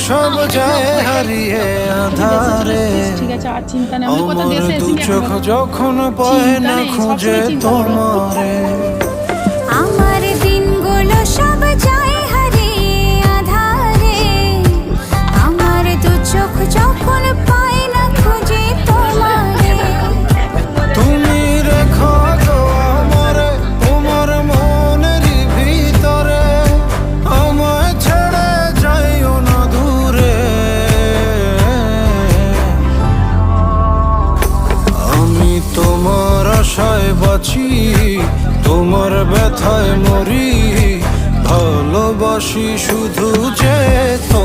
সব যায় হারিয়ে আধারে। ঠিক আছে, আর চিন্তা নেই, আমি কোথাও আমার দেশে দু এসে চোখ যখন পায় না খুঁজে তোমারে। আমার দিনগুলো সব যায় হারিয়ে আধারে, আমার দু চোখ যখন পায় না খুঁজে তোমারে। তুমি রেখো গো আমারে তোমার মনেরই ভিতরে, আমায় ছেড়ে যাইও না দূরে। আমি তোমার আশায় বাঁচি, তোমার ব্যথায় মরি, ভালোবাসি শুধু যে তো